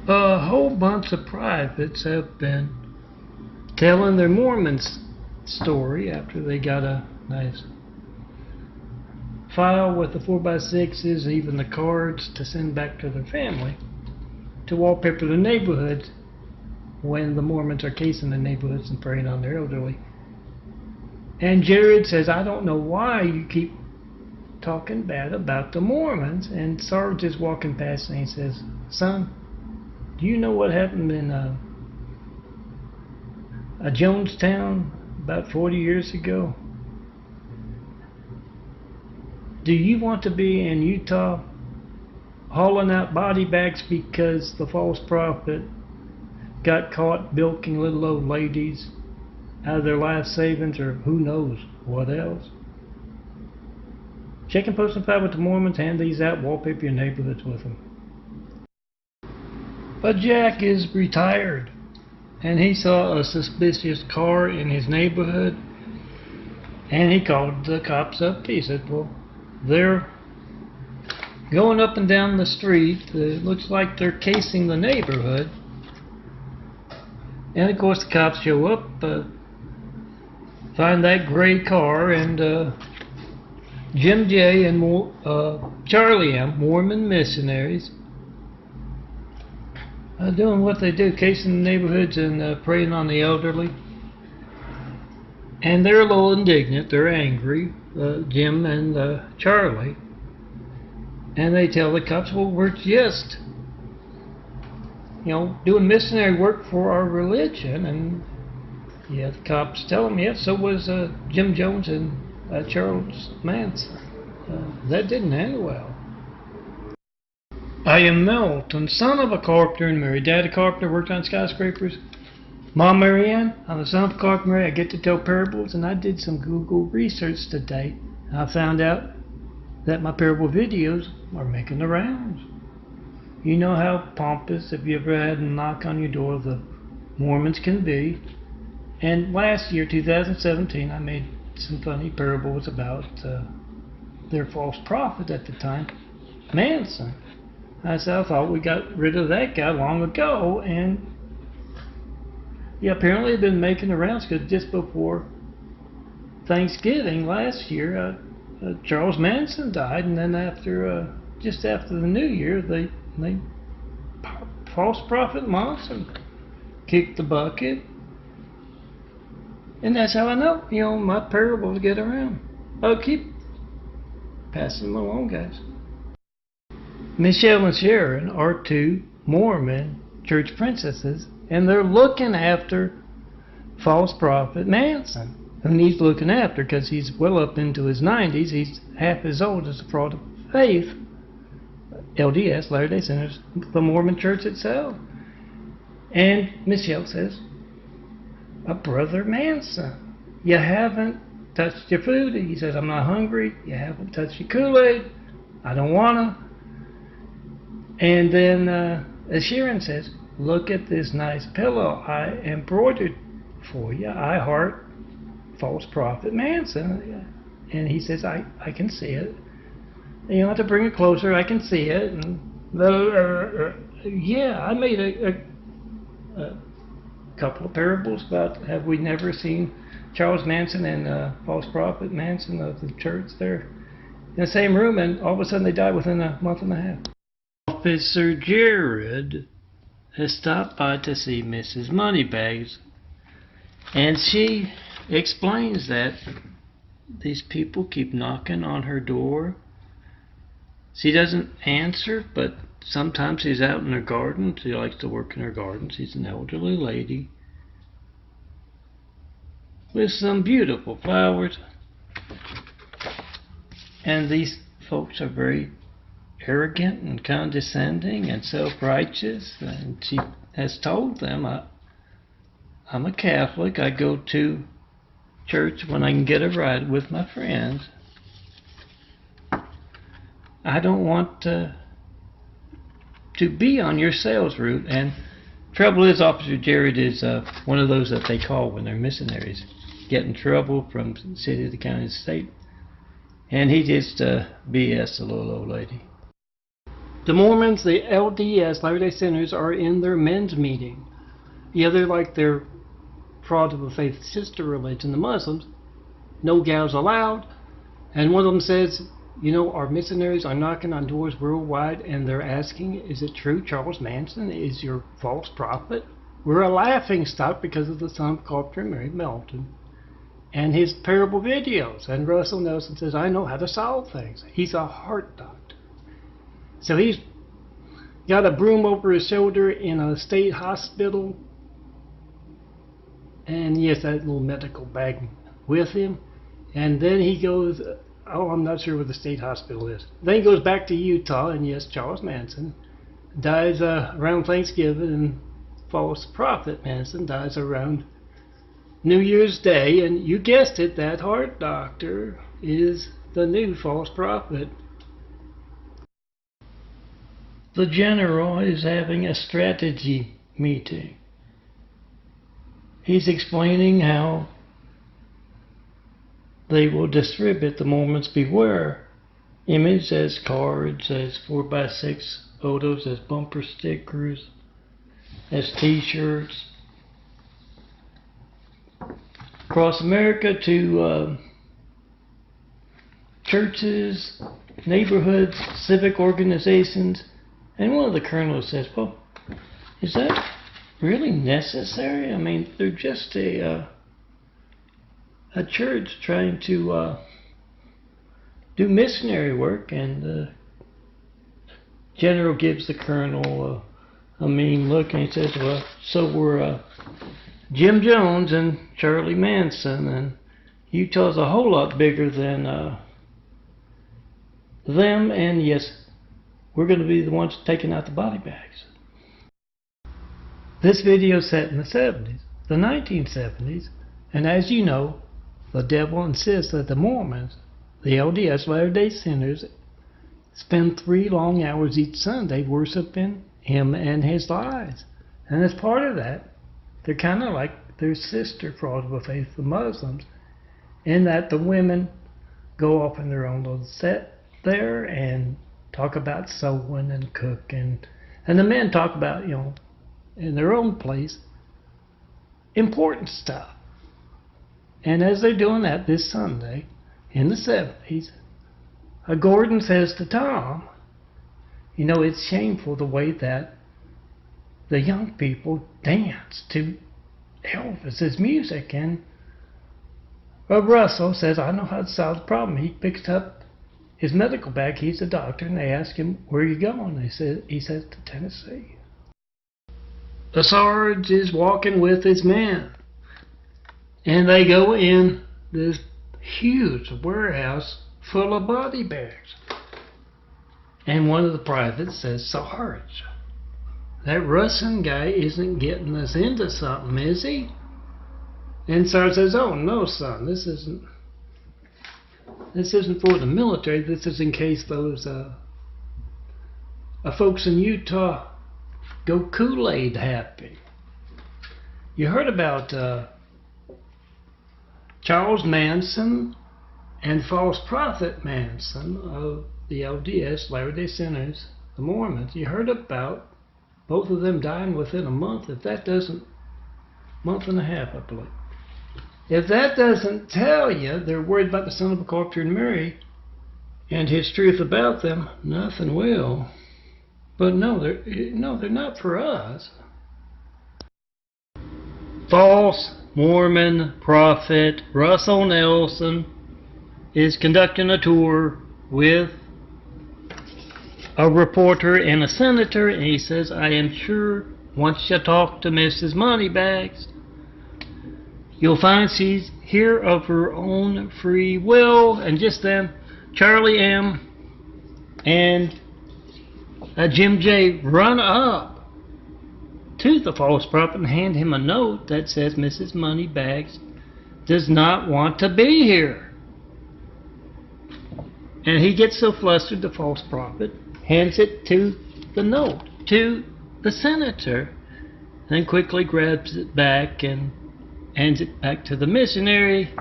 A whole bunch of privates have been telling their Mormon story after they got a nice file with the 4x6s, even the cards to send back to their family to wallpaper the neighborhoods when the Mormons are casing the neighborhoods and preying on their elderly. And Jared says, I don't know why you keep talking bad about the Mormons. And Sarge is walking past and he says, son, do you know what happened in a Jonestown about 40 years ago? Do you want to be in Utah hauling out body bags because the false prophet got caught bilking little old ladies out of their life savings, or who knows what else? Check and post and file with the Mormons, hand these out, wallpaper your neighborhoods with them. But Jack is retired, and he saw a suspicious car in his neighborhood, and he called the cops up. He said, well, they're going up and down the street. It looks like they're casing the neighborhood. And of course the cops show up, find that gray car, and Jim J. and Charlie M., Mormon missionaries, doing what they do, casing the neighborhoods and preying on the elderly. And they're a little indignant, they're angry, Jim and Charlie. And they tell the cops, well, we're just, doing missionary work for our religion. And yeah, the cops tell them, yeah, so was Jim Jones and Charles Manson. That didn't end well. I am Milton, son of a carpenter and married. Dad a carpenter, worked on skyscrapers. Mom Marianne, I'm the son of a carpenter. I get to tell parables, and I did some Google research today. I found out that my parable videos are making the rounds. You know how pompous, if you ever had a knock on your door, the Mormons can be. And last year, 2017, I made some funny parables about their false prophet at the time, Manson. I said, I thought we got rid of that guy long ago, and yeah, apparently they've been making the rounds because just before Thanksgiving last year, Charles Manson died, and then just after the New Year, they false prophet Manson kicked the bucket. And that's how I know, my parables get around. I'll keep passing them along, guys. Michelle and Sharon are two Mormon church princesses, and they're looking after false prophet Manson, who needs looking after because he's well up into his 90s. He's half as old as the Fraud of Faith, LDS, Latter-day Saints, the Mormon church itself. And Michelle says, Brother Manson, you haven't touched your food. He says, I'm not hungry. You haven't touched your Kool-Aid. I don't want to. And then as Sharon says, look at this nice pillow I embroidered for you. I heart false prophet Manson. And he says, I can see it. You don't have to bring it closer. I can see it. And yeah, I made a couple of parables about, have we never seen Charles Manson and false prophet Manson of the church there in the same room, and all of a sudden they died within a month and a half. Officer Jared has stopped by to see Mrs. Moneybags, and she explains that these people keep knocking on her door. She doesn't answer, but sometimes she's out in her garden. She likes to work in her garden. She's an elderly lady with some beautiful flowers. And these folks are very arrogant and condescending and self-righteous. And she has told them, I'm a Catholic. I go to church when I can get a ride with my friends. I don't want to be on your sales route. And trouble is, Officer Jared is one of those that they call when they're missionaries, get in trouble from the city, the county, the state. And he just BS the little old lady. The Mormons, the LDS, Latter-day Saints, are in their men's meeting. Yeah, they're like their fraud of the faith sister religion, the Muslims. No gals allowed. And one of them says, you know, our missionaries are knocking on doors worldwide and they're asking, is it true Charles Manson is your false prophet? We're a laughing stock because of the son of Carpenter Mary Melton and his parable videos. And Russell Nelson says, I know how to solve things. He's a heart doctor. So he's got a broom over his shoulder in a state hospital. And yes, that little medical bag with him. And then he goes, oh, I'm not sure where the state hospital is. Then he goes back to Utah, and yes, Charles Manson dies around Thanksgiving, and false prophet Manson dies around New Year's Day. And you guessed it, that heart doctor is the new false prophet. The general is having a strategy meeting. He's explaining how they will distribute the Mormons Beware image as cards, as 4x6 photos, as bumper stickers, as t-shirts. Across America to churches, neighborhoods, civic organizations. And one of the colonels says, well, is that really necessary? I mean, they're just a church trying to do missionary work. And the general gives the colonel a mean look, and he says, well, so were Jim Jones and Charlie Manson, and Utah's a whole lot bigger than them, and yes, we're going to be the ones taking out the body bags. This video is set in the 70s, the 1970s, and as you know, the devil insists that the Mormons, the LDS, Latter-day Saints, spend 3 long hours each Sunday worshiping him and his lies. And as part of that, they're kind of like their sister fraud of the faith, the Muslims, in that the women go off in their own little set there and talk about sewing and cooking, and the men talk about, you know, in their own place, important stuff. And as they're doing that this Sunday, in the 70s, Gordon says to Tom, you know, it's shameful the way that the young people dance to Elvis's music. And Russell says, I know how to solve the problem. He picks up his medical bag. He's a doctor, and they ask him, where are you going? He says, to Tennessee. The Sarge is walking with his men, and they go in this huge warehouse full of body bags. And one of the privates says, Sarge, that Russian guy isn't getting us into something, is he? And Sarge says, oh no, son, this isn't for the military. This is in case those folks in Utah go Kool-Aid happy. You heard about Charles Manson and false prophet Manson of the LDS, Latter-day Saints, the Mormons. You heard about both of them dying within a month. If that doesn't, month and a half, I believe. If that doesn't tell you they're worried about the son of Carpenter and Mary and his truth about them, nothing will. But no, they're not for us. False Mormon prophet Russell Nelson is conducting a tour with a reporter and a senator, and he says, I am sure once you talk to Mrs. Moneybags, you'll find she's here of her own free will. And just then, Charlie M. and Jim J. run up to the false prophet and hand him a note that says Mrs. Moneybags does not want to be here. And he gets so flustered, the false prophet hands it to the note, to the senator, then quickly grabs it back and hands it back to the missionary.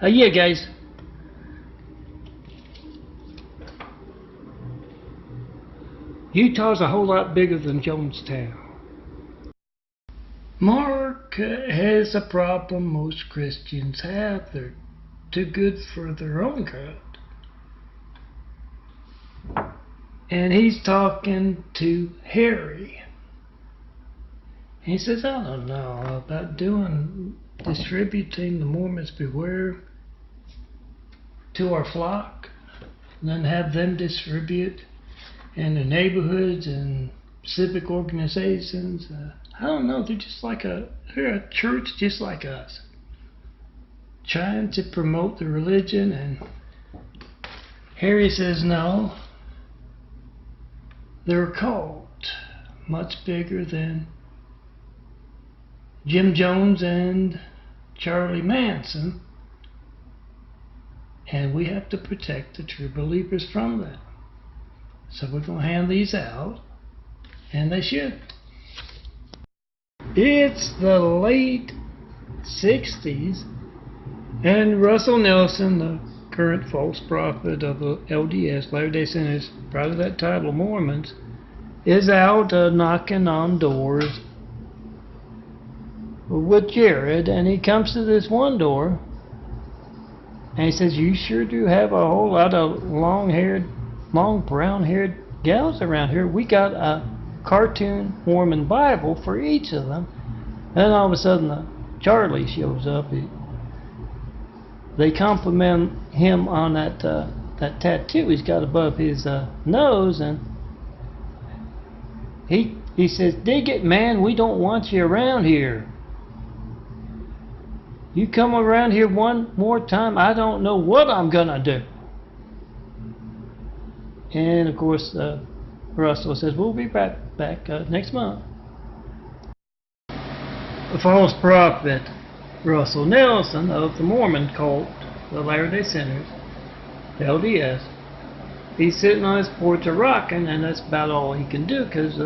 Yeah, guys. Utah's a whole lot bigger than Jonestown. Mark has a problem most Christians have. They're too good for their own good. And he's talking to Harry. He says, I don't know about distributing the Mormons Beware to our flock, and then have them distribute in the neighborhoods and civic organizations. I don't know, they're a church just like us, trying to promote the religion. And Harry says no, they're a cult, much bigger than Jim Jones and Charlie Manson, and we have to protect the true believers from that. So we're going to hand these out, and they should. It's the late 60s, and Russell Nelson, the current false prophet of the LDS, Latter-day Saints, proud of that title, Mormons, is out knocking on doors with Jared, and he comes to this one door, and he says, you sure do have a whole lot of long brown-haired gals around here. We got a cartoon Mormon Bible for each of them. And all of a sudden, Charlie shows up. They compliment him on that tattoo he's got above his nose, and he says, dig it, man, we don't want you around here. You come around here one more time, I don't know what I'm gonna do. And of course, Russell says, we'll be back next month. The false prophet Russell Nelson of the Mormon cult, the Latter-day Saints, the LDS, he's sitting on his porch rocking, and that's about all he can do, because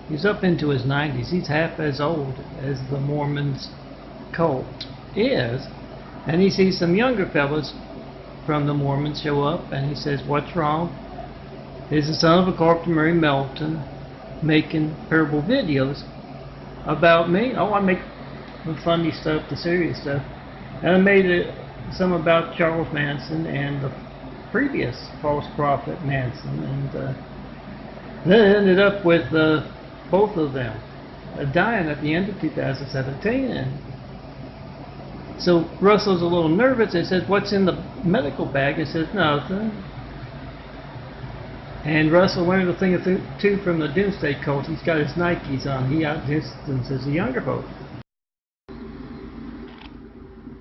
he's up into his 90s. He's half as old as the Mormons cult is, and he sees some younger fellas from the Mormons show up, and he says, what's wrong? He's the son of a carpenter, Mary Melton, making parable videos about me. Oh, I make the funny stuff, the serious stuff, and I made some about Charles Manson and the previous false prophet Manson, and then it ended up with both of them dying at the end of 2017. And so Russell's a little nervous. He says, what's in the medical bag? He says, nothing. And Russell learned a thing or two from the Doomsday Cult. He's got his Nikes on. He outdistances the younger folk.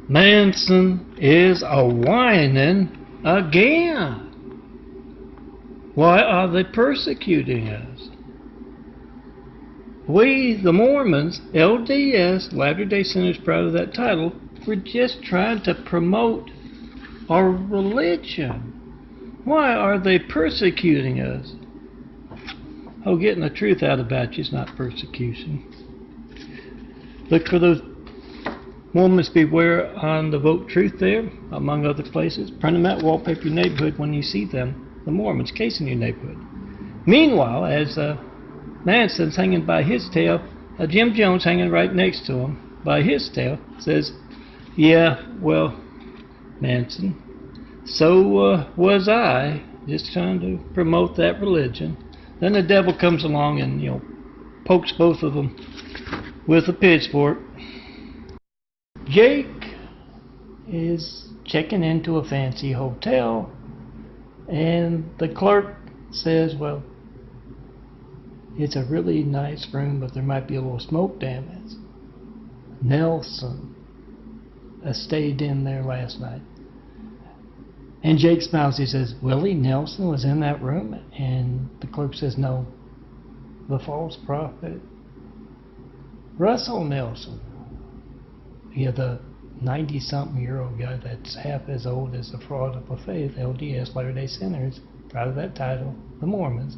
Manson is a-whining again. Why are they persecuting us? We, the Mormons, LDS, Latter-day Saints, proud of that title, we're just trying to promote our religion. Why are they persecuting us? Oh, getting the truth out about you is not persecution. Look for those Mormons Beware on the Vote Truth there, among other places. Print them out, wallpaper your neighborhood when you see them. The Mormons casing your neighborhood. Meanwhile, as Manson's hanging by his tail, Jim Jones hanging right next to him by his tail says, yeah, well, Manson, so was I, just trying to promote that religion. Then the devil comes along and, pokes both of them with a pitchfork. Jake is checking into a fancy hotel, and the clerk says, well, it's a really nice room, but there might be a little smoke damage. Nelson stayed in there last night. And Jake smiles. He says, Willie Nelson was in that room? And the clerk says, no, the false prophet Russell Nelson. Yeah, the 90-something-year-old guy that's half as old as the fraud of the faith, LDS, Latter-day Saints, proud of that title, the Mormons.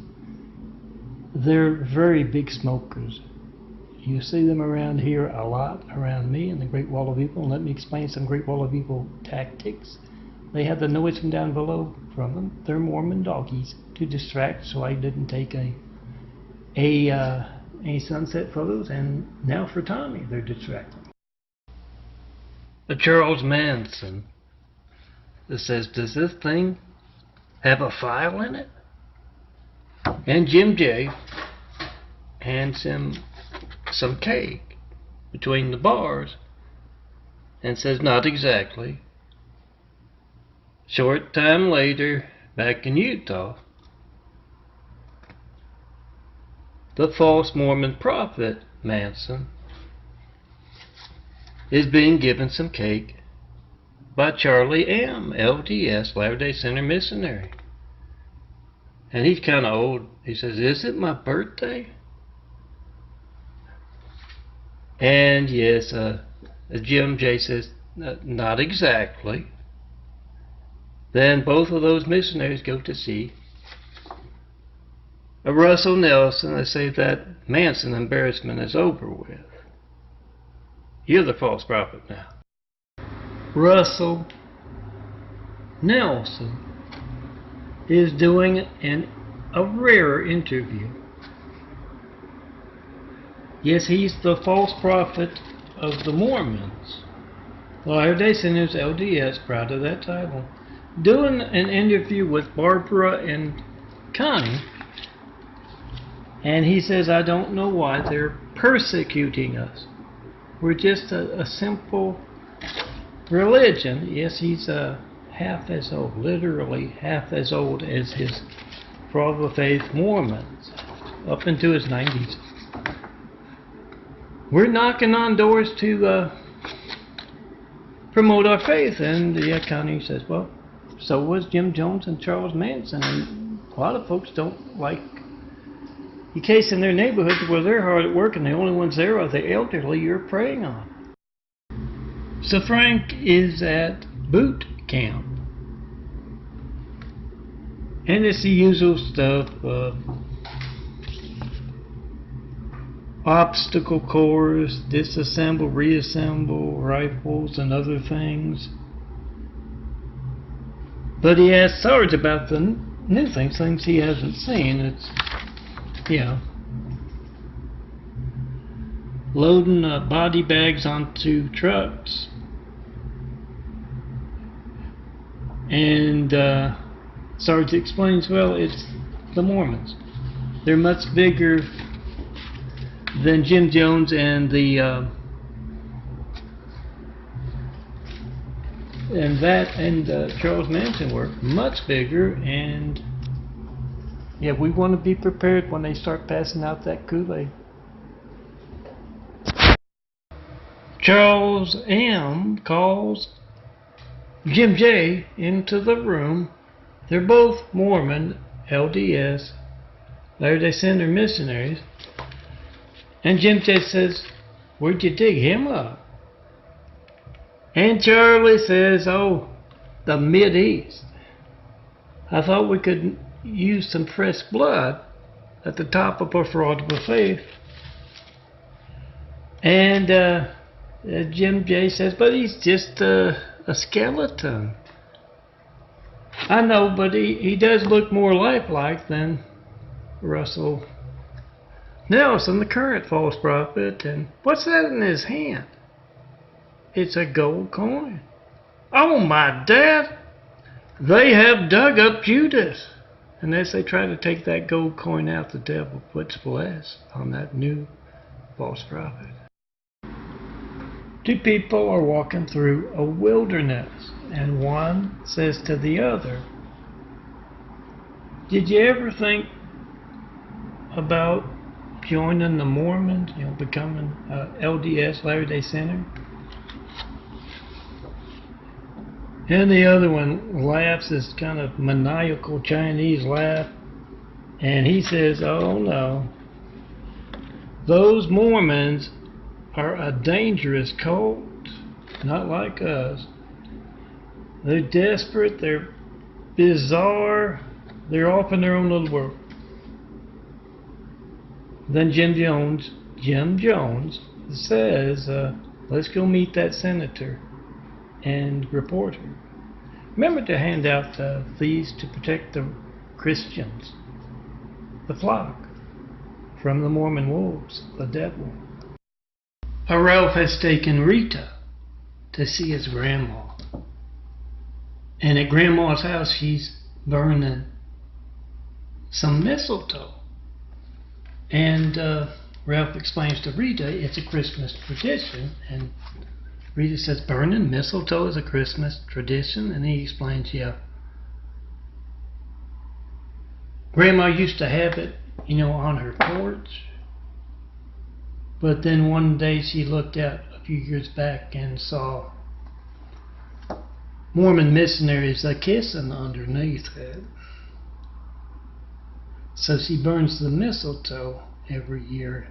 They're very big smokers. You see them around here a lot, around me and the Great Wall of Evil. And let me explain some Great Wall of Evil tactics. They have the noise from down below from them. They're Mormon doggies to distract, so I didn't take a a sunset photos, and now for Tommy, they're distracting. Charles Manson that says, "Does this thing have a file in it?" And Jim J hands him some cake between the bars and says, "Not exactly." Short time later, back in Utah, the false Mormon prophet Manson is being given some cake by Charlie M., LDS, Latter-day Saint missionary. And he's kind of old. He says, "Is it my birthday?" And yes, Jim J says, "Not exactly." Then both of those missionaries go to see Russell Nelson. They say that Manson embarrassment is over with. You're the false prophet now. Russell Nelson is doing a rare interview. Yes, he's the false prophet of the Mormons. Latter-day Saints, LDS, proud of that title. Doing an interview with Barbara and Connie. And he says, "I don't know why they're persecuting us. We're just a simple religion." Yes, he's half as old, literally half as old as his Father of Faith Mormons, up into his 90s. We're knocking on doors to promote our faith. And Connie says, "Well, so was Jim Jones and Charles Manson." And a lot of folks don't like the case in their neighborhoods where they're hard at work and the only ones there are the elderly you're preying on. So Frank is at boot camp. And it's the usual stuff, obstacle course, disassemble, reassemble, rifles and other things. But he asks Sarge about the new things he hasn't seen. It's, loading body bags onto trucks. And Sarge explains, well, it's the Mormons. They're much bigger than Jim Jones and Charles Manson were. Much bigger, and we want to be prepared when they start passing out that Kool-Aid. Charles M. calls Jim J. into the room. They're both Mormon, LDS, Latter-day Saint missionaries. And Jim J. says, "Where'd you dig him up?" And Charlie says, "Oh, the Mideast. I thought we could use some fresh blood at the top of our fraud of faith." And Jim J. says, "But he's just a skeleton." "I know, but he does look more lifelike than Russell Nelson, the current false prophet." And what's that in his hand? It's a gold coin. "Oh my dad, they have dug up Judas." And as they try to take that gold coin out, the devil puts bless on that new false prophet. Two people are walking through a wilderness, and one says to the other, "Did you ever think about joining the Mormons, becoming LDS, Latter-day Saint?" And the other one laughs, this kind of maniacal Chinese laugh, and he says, "Oh no, those Mormons are a dangerous cult, not like us. They're desperate, they're bizarre, they're off in their own little world." Then Jim Jones says, "Let's go meet that senator and reporter. Remember to hand out these to protect the Christians, the flock, from the Mormon wolves, the devil. Ralph has taken Rita to see his grandma. And at Grandma's house, she's burning some mistletoe. And Ralph explains to Rita it's a Christmas tradition. And Rita says, burning mistletoe is a Christmas tradition? And he explains, yeah. Grandma used to have it, on her porch. But then one day she looked out a few years back and saw Mormon missionaries kissing underneath it. So she burns the mistletoe every year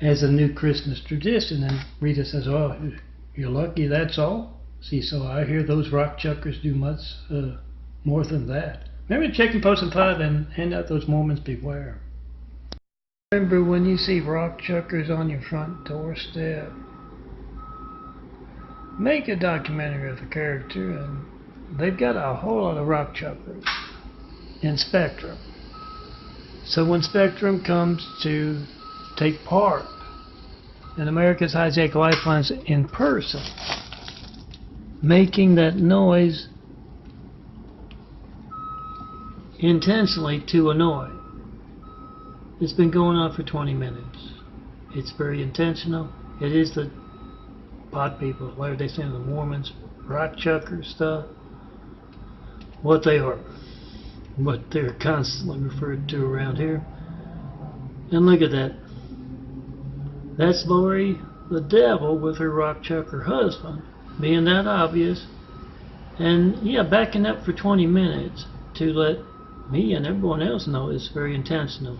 as a new Christmas tradition. And Rita says, oh, you're lucky that's all? See, so I hear those rock chuckers do much more than that. Remember to check your post and 5 and hand out those Mormons beware. Remember when you see rock chuckers on your front doorstep, make a documentary of the character, and they've got a whole lot of rock chuckers in Spectrum. So when Spectrum comes to take part in America's Hijacked Lifelines in person, making that noise intentionally to annoy. It's been going on for 20 minutes. It's very intentional. It is the pot people, Latter-day Saints, the Mormons, rock chucker stuff, what they are, what they're constantly referred to around here. And look at that. That's Lori the devil with her rock chucker husband, being that obvious. And yeah, backing up for 20 minutes to let me and everyone else know it's very intentional.